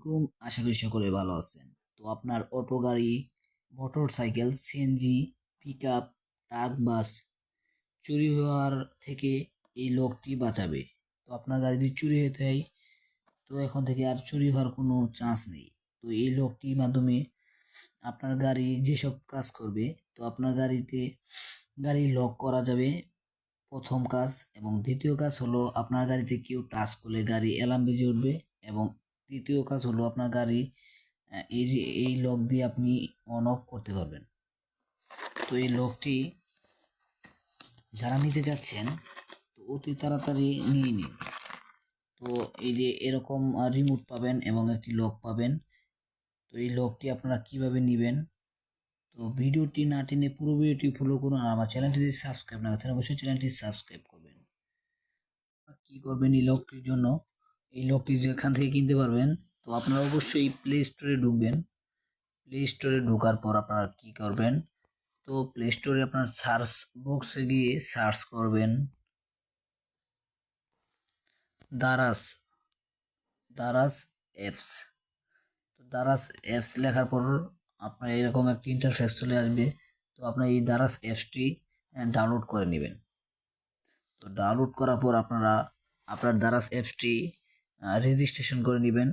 আলাইকুম, আশা করি সকলে ভালো আছেন। তো আপনার অটো গাড়ি, মোটরসাইকেল, সিএনজি, পিকআপ, ট্রাক, বাস চুরি হওয়ার থেকে এই লকটি বাঁচাবে। তো আপনার গাড়ি যদি চুরি হতে হয়, তো এখন থেকে আর চুরি হওয়ার কোনো চান্স নেই। তো এই লকটির মাধ্যমে আপনার গাড়ি যেসব কাজ করবে, তো আপনার গাড়ি লক করা যাবে প্রথম কাজ। এবং দ্বিতীয় কাজ হলো আপনার গাড়িতে কেউ টাচ করলে গাড়ি অ্যালার্ম বেজে উঠবে। এবং তৃতীয় কাজ হলো আপনার গাড়ি এই লক দিয়ে আপনি অন অফ করতে পারবেন। তো এই লকটি যারা নিতে যাচ্ছেন, তো অতি তাড়াতাড়ি নিয়ে নিন। তো এই যে এরকম রিমোট পাবেন এবং একটি লক পাবেন। তো এই লকটি আপনারা কিভাবে নেবেন, তো ভিডিওটি না টেনে পুরো ভিডিওটি ফলো করুন। আর আমার চ্যানেলটি যদি সাবস্ক্রাইব না করেন, অবশ্যই চ্যানেলটি সাবস্ক্রাইব করবেন। কি করবেন এই লকটির জন্য, এই লকটি যেখান থেকে কিনতে পারবেন, তো আপনারা অবশ্যই প্লে স্টোরে ঢুকবেন। প্লে স্টোরে ঢোকার পর আপনারা কি করবেন, তো প্লে স্টোরে আপনার সার্চ বক্সে গিয়ে সার্চ করবেন দারাজ দারাজ অ্যাপস। তো দারাজ অ্যাপস লেখার পর আপনার এরকম একটি ইন্টারফেস চলে আসবে। তো আপনার এই দারাজ অ্যাপসটি ডাউনলোড করে নেবেন। তো ডাউনলোড করার পর আপনারা আপনার দারাজ অ্যাপসটি রেজিস্ট্রেশন করে নেবেন।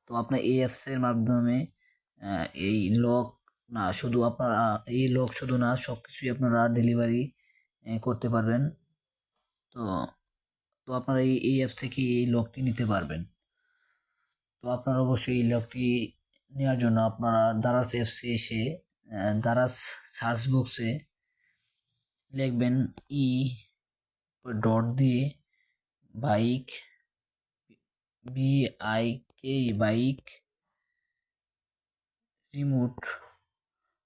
তো আপনার এই অ্যাপসের মাধ্যমে এই লক না শুধু আপনারা এই লক শুধু না, সব কিছুই আপনারা ডেলিভারি করতে পারবেন। তো তো আপনারা এই অ্যাপস থেকে এই লকটি নিতে পারবেন। তো আপনারা অবশ্যই এই লকটি নেওয়ার জন্য আপনারা দারাজ অ্যাপসে এসে দারাজ সার্চ বক্সে লিখবেন ডট দিয়ে বাইক, BIK বাইক রিমোট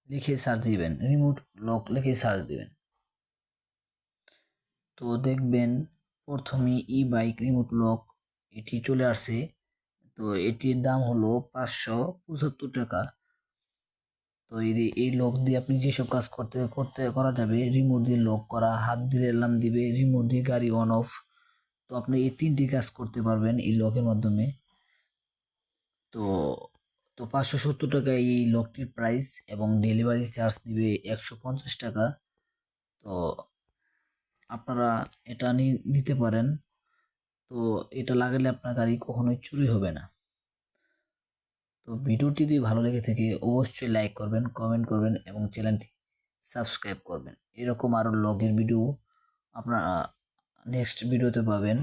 লিখে সার্চ দিবেন, রিমোট লক লিখে সার্চ দিবেন। তো দেখবেন প্রথমে বাইক রিমোট লক এটি চলে আসছে। তো এটির দাম হলো 575 টাকা। তো এই লক দিয়ে আপনি যেসব কাজ করা যাবে, রিমোট দিয়ে লক করা, হাত দিলে অ্যালার্ম দিবে, রিমোট দিয়ে গাড়ি অন অফ। তো আপনি এই 3টি কাজ করতে পারবেন এই লকের মাধ্যমে। তো তো 570 টাকা এই লকটির প্রাইস এবং ডেলিভারি চার্জ দিবে 150 টাকা। তো আপনারা এটা নিতে পারেন। তো এটা লাগালে আপনার গাড়ি কখনোই চুরি হবে না। তো ভিডিওটি যদি ভালো লেগে থাকে অবশ্যই লাইক করবেন, কমেন্ট করবেন এবং চ্যানেলটি সাবস্ক্রাইব করবেন। এরকম আরও লগের ভিডিও আপনারা নেক্সট ভিডিওতে পাবেন।